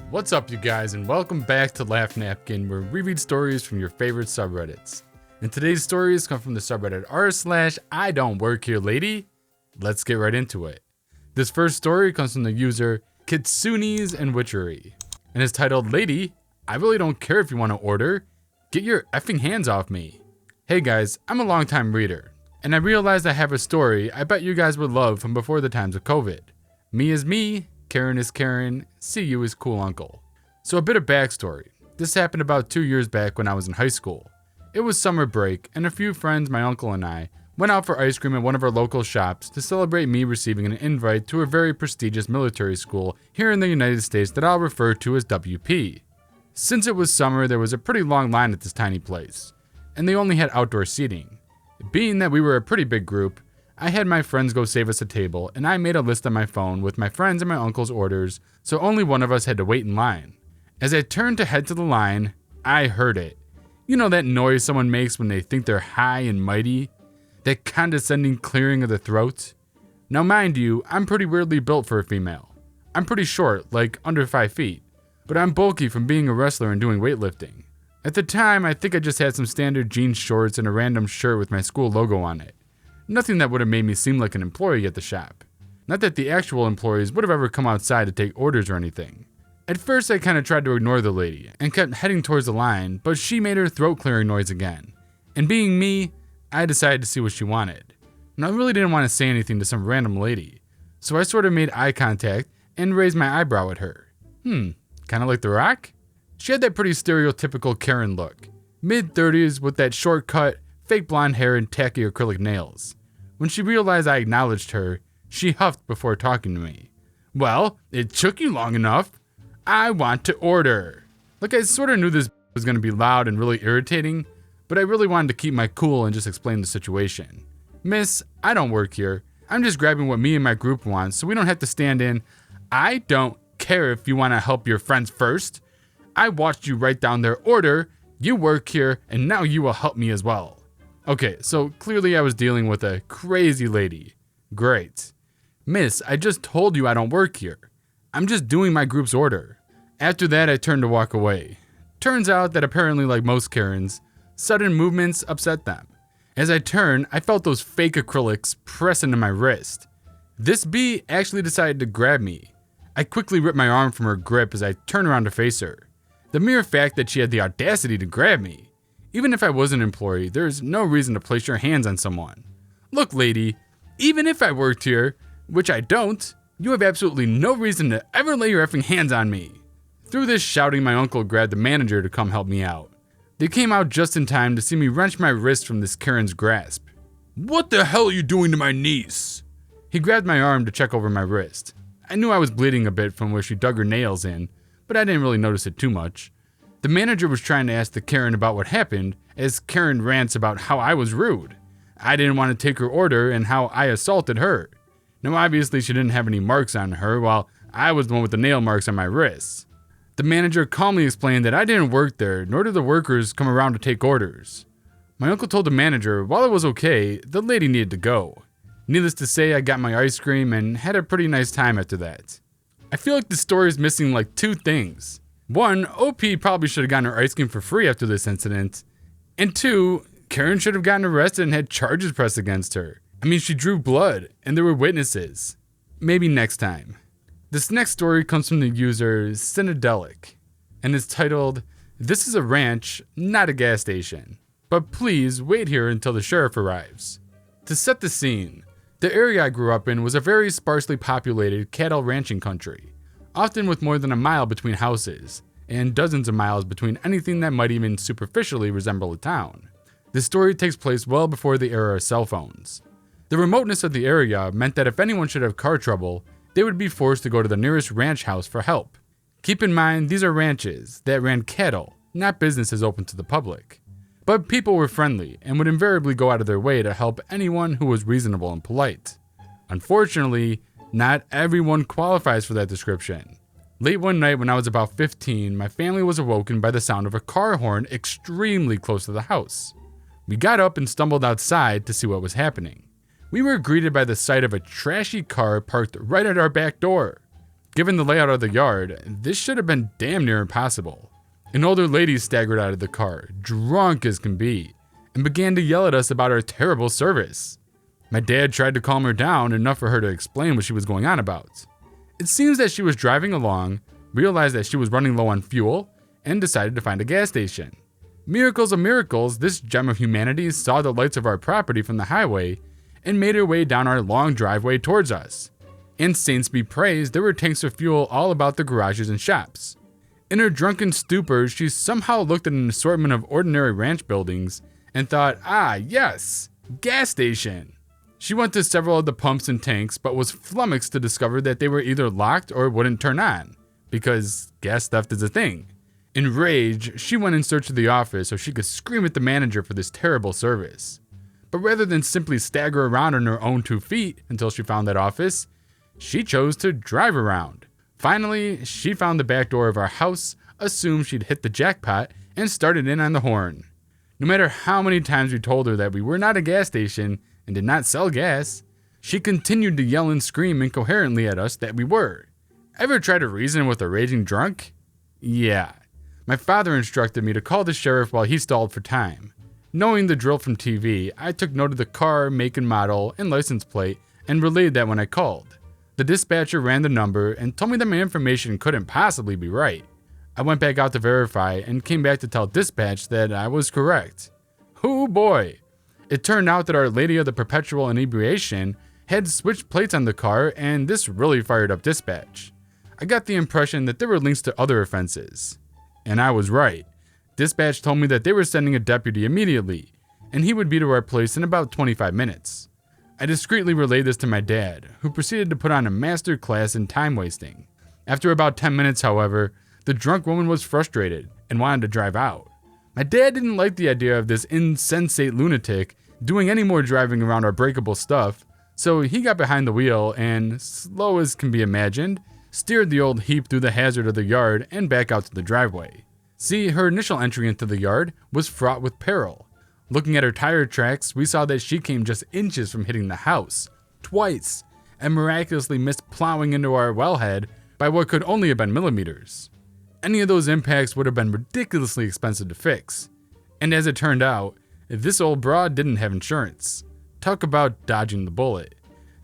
What's up, you guys, and welcome back to Laugh Napkin, where we read stories from your favorite subreddits. And today's stories come from the subreddit r/Idontworkherelady. Let's get right into it. This first story comes from the user Kitsune's and Witchery, and is titled, "Lady, I really don't care if you want to order. Get your effing hands off me." Hey guys, I'm a longtime reader, and I realized I have a story I bet you guys would love from before the times of COVID. Me is me, Karen is Karen, see you is cool uncle. So a bit of backstory. This happened about 2 years back when I was in high school. It was summer break, and a few friends, my uncle and I, went out for ice cream at one of our local shops to celebrate me receiving an invite to a very prestigious military school here in the United States that I'll refer to as WP. Since it was summer, there was a pretty long line at this tiny place, and they only had outdoor seating. Being that we were a pretty big group, I had my friends go save us a table, and I made a list on my phone with my friends and my uncle's orders, so only one of us had to wait in line. As I turned to head to the line, I heard it. You know that noise someone makes when they think they're high and mighty? That condescending clearing of the throat? Now mind you, I'm pretty weirdly built for a female. I'm pretty short, like under 5 feet, but I'm bulky from being a wrestler and doing weightlifting. At the time, I think I just had some standard jeans shorts and a random shirt with my school logo on it. Nothing that would have made me seem like an employee at the shop. Not that the actual employees would have ever come outside to take orders or anything. At first I kind of tried to ignore the lady and kept heading towards the line, but she made her throat clearing noise again. And being me, I decided to see what she wanted. And I really didn't want to say anything to some random lady, so I sort of made eye contact and raised my eyebrow at her. Kind of like The Rock? She had that pretty stereotypical Karen look. Mid-30s with that short cut, fake blonde hair and tacky acrylic nails. When she realized I acknowledged her, she huffed before talking to me. "Well, it took you long enough. I want to order." Like, I sort of knew this was going to be loud and really irritating, but I really wanted to keep my cool and just explain the situation. "Miss, I don't work here. I'm just grabbing what me and my group want so we don't have to stand in. I don't care if you want to help your friends first. I watched you write down their order. You work here, and now you will help me as well." Okay, so clearly I was dealing with a crazy lady. Great. "Miss, I just told you I don't work here. I'm just doing my group's order." After that, I turned to walk away. Turns out that apparently, like most Karens, sudden movements upset them. As I turned, I felt those fake acrylics press into my wrist. This bee actually decided to grab me. I quickly ripped my arm from her grip as I turned around to face her. The mere fact that she had the audacity to grab me. Even if I was an employee, there's no reason to place your hands on someone. "Look, lady, even if I worked here, which I don't, you have absolutely no reason to ever lay your effing hands on me." Through this shouting, my uncle grabbed the manager to come help me out. They came out just in time to see me wrench my wrist from this Karen's grasp. "What the hell are you doing to my niece?" He grabbed my arm to check over my wrist. I knew I was bleeding a bit from where she dug her nails in, but I didn't really notice it too much. The manager was trying to ask the Karen about what happened, as Karen rants about how I was rude. I didn't want to take her order and how I assaulted her. Now obviously she didn't have any marks on her, while I was the one with the nail marks on my wrists. The manager calmly explained that I didn't work there, nor did the workers come around to take orders. My uncle told the manager while it was okay, the lady needed to go. Needless to say, I got my ice cream and had a pretty nice time after that. I feel like the story is missing like 2 things. 1, OP probably should have gotten her ice cream for free after this incident. And 2, Karen should have gotten arrested and had charges pressed against her. I mean, she drew blood, and there were witnesses. Maybe next time. This next story comes from the user Cinedelic, and is titled, "This is a ranch, not a gas station. But please wait here until the sheriff arrives." To set the scene, the area I grew up in was a very sparsely populated cattle ranching country, often with more than a mile between houses, and dozens of miles between anything that might even superficially resemble a town. This story takes place well before the era of cell phones. The remoteness of the area meant that if anyone should have car trouble, they would be forced to go to the nearest ranch house for help. Keep in mind, these are ranches that ran cattle, not businesses open to the public. But people were friendly and would invariably go out of their way to help anyone who was reasonable and polite. Unfortunately, not everyone qualifies for that description. Late one night when I was about 15, my family was awoken by the sound of a car horn extremely close to the house. We got up and stumbled outside to see what was happening. We were greeted by the sight of a trashy car parked right at our back door. Given the layout of the yard, this should have been damn near impossible. An older lady staggered out of the car, drunk as can be, and began to yell at us about our terrible service. My dad tried to calm her down enough for her to explain what she was going on about. It seems that she was driving along, realized that she was running low on fuel, and decided to find a gas station. Miracles of miracles, this gem of humanity saw the lights of our property from the highway and made her way down our long driveway towards us. And saints be praised, there were tanks of fuel all about the garages and shops. In her drunken stupor, she somehow looked at an assortment of ordinary ranch buildings and thought, ah, yes, gas station. She went to several of the pumps and tanks, but was flummoxed to discover that they were either locked or wouldn't turn on, because gas theft is a thing. Enraged, she went in search of the office so she could scream at the manager for this terrible service. But rather than simply stagger around on her own 2 feet until she found that office, she chose to drive around. Finally, she found the back door of our house, assumed she'd hit the jackpot, and started in on the horn. No matter how many times we told her that we were not a gas station and did not sell gas, she continued to yell and scream incoherently at us that we were. Ever try to reason with a raging drunk? Yeah. My father instructed me to call the sheriff while he stalled for time. Knowing the drill from TV, I took note of the car, make and model, and license plate and relayed that when I called. The dispatcher ran the number and told me that my information couldn't possibly be right. I went back out to verify and came back to tell dispatch that I was correct. Oh boy! It turned out that Our Lady of the Perpetual Inebriation had switched plates on the car, and this really fired up dispatch. I got the impression that there were links to other offenses. And I was right. Dispatch told me that they were sending a deputy immediately, and he would be to our place in about 25 minutes. I discreetly relayed this to my dad, who proceeded to put on a master class in time wasting. After about 10 minutes, however, the drunk woman was frustrated and wanted to drive out. My dad didn't like the idea of this insensate lunatic doing any more driving around our breakable stuff, so he got behind the wheel and, slow as can be imagined, steered the old heap through the hazard of the yard and back out to the driveway. See, her initial entry into the yard was fraught with peril. Looking at her tire tracks, we saw that she came just inches from hitting the house, twice, and miraculously missed plowing into our wellhead by what could only have been millimeters. Any of those impacts would have been ridiculously expensive to fix. And as it turned out, this old broad didn't have insurance. Talk about dodging the bullet.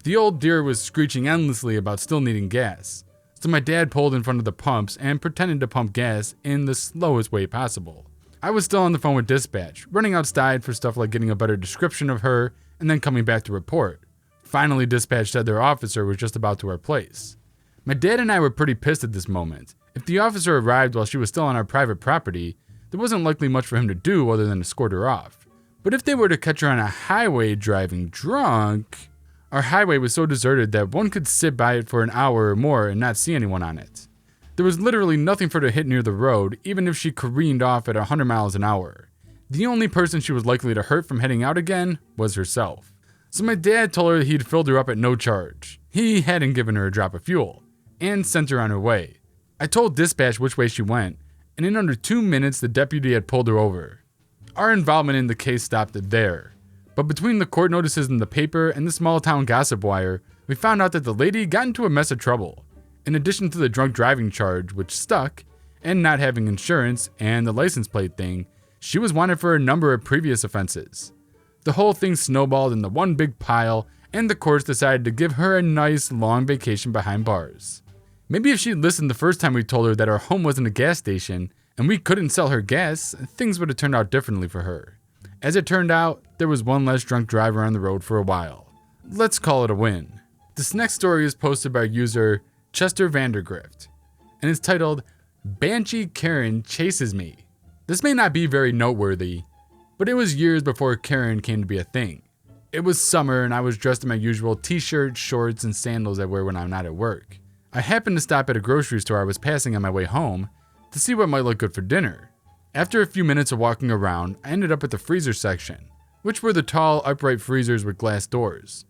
The old dear was screeching endlessly about still needing gas, so my dad pulled in front of the pumps and pretended to pump gas in the slowest way possible. I was still on the phone with dispatch, running outside for stuff like getting a better description of her and then coming back to report. Finally, dispatch said their officer was just about to our place. My dad and I were pretty pissed at this moment. If the officer arrived while she was still on our private property, there wasn't likely much for him to do other than escort her off. But if they were to catch her on a highway driving drunk, our highway was so deserted that one could sit by it for an hour or more and not see anyone on it. There was literally nothing for her to hit near the road, even if she careened off at 100 miles an hour. The only person she was likely to hurt from heading out again was herself. So my dad told her he'd filled her up at no charge. He hadn't given her a drop of fuel, and sent her on her way. I told dispatch which way she went, and in under 2 minutes the deputy had pulled her over. Our involvement in the case stopped there. But between the court notices in the paper and the small town gossip wire, we found out that the lady got into a mess of trouble. In addition to the drunk driving charge, which stuck, and not having insurance, and the license plate thing, she was wanted for a number of previous offenses. The whole thing snowballed into one big pile, and the courts decided to give her a nice long vacation behind bars. Maybe if she'd listened the first time we told her that our home wasn't a gas station, and we couldn't sell her gas, things would have turned out differently for her. As it turned out, there was one less drunk driver on the road for a while. Let's call it a win. This next story is posted by user Chester Vandergrift, and it's titled, Banshee Karen Chases Me. This may not be very noteworthy, but it was years before Karen came to be a thing. It was summer and I was dressed in my usual t-shirt, shorts, and sandals I wear when I'm not at work. I happened to stop at a grocery store I was passing on my way home to see what might look good for dinner. After a few minutes of walking around, I ended up at the freezer section, which were the tall, upright freezers with glass doors.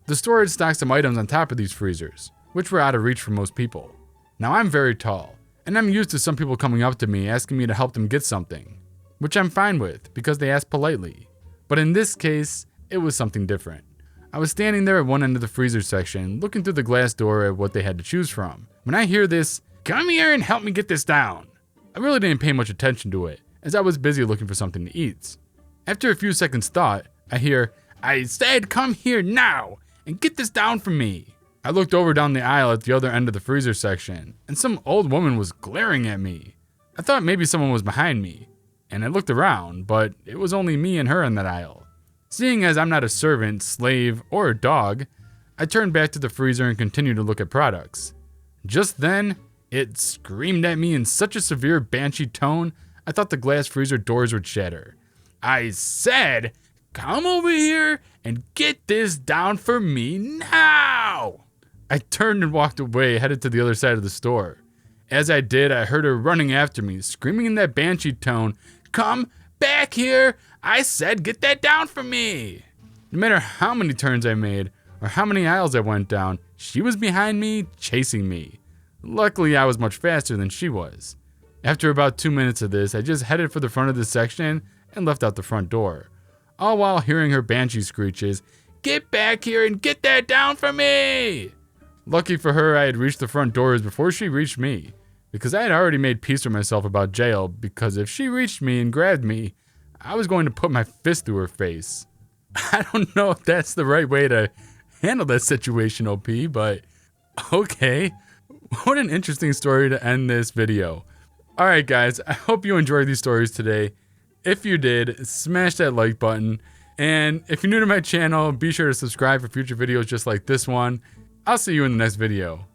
The store had stocked some items on top of these freezers, which were out of reach for most people. Now I'm very tall, and I'm used to some people coming up to me asking me to help them get something, which I'm fine with because they ask politely. But in this case, it was something different. I was standing there at one end of the freezer section, looking through the glass door at what they had to choose from, When I hear this, "Come here and help me get this down," I really didn't pay much attention to it, as I was busy looking for something to eat. After a few seconds thought, I hear, "I said come here now and get this down for me." I looked over down the aisle at the other end of the freezer section, and some old woman was glaring at me. I thought maybe someone was behind me, and I looked around, but it was only me and her in that aisle. Seeing as I'm not a servant, slave, or a dog, I turned back to the freezer and continued to look at products. Just then, it screamed at me in such a severe banshee tone, I thought the glass freezer doors would shatter. "I said, come over here and get this down for me now!" I turned and walked away, headed to the other side of the store. As I did, I heard her running after me, screaming in that banshee tone, "Come back here! I said get that down for me!" No matter how many turns I made, or how many aisles I went down, she was behind me, chasing me. Luckily, I was much faster than she was. After about 2 minutes of this, I just headed for the front of the section and left out the front door, all while hearing her banshee screeches, "Get back here and get that down for me!" Lucky for her, I had reached the front doors before she reached me, because I had already made peace with myself about jail, because if she reached me and grabbed me, I was going to put my fist through her face. I don't know if that's the right way to handle that situation, OP, but okay. What an interesting story to end this video. Alright guys, I hope you enjoyed these stories today. If you did, smash that like button. And if you're new to my channel, be sure to subscribe for future videos just like this one. I'll see you in the next video.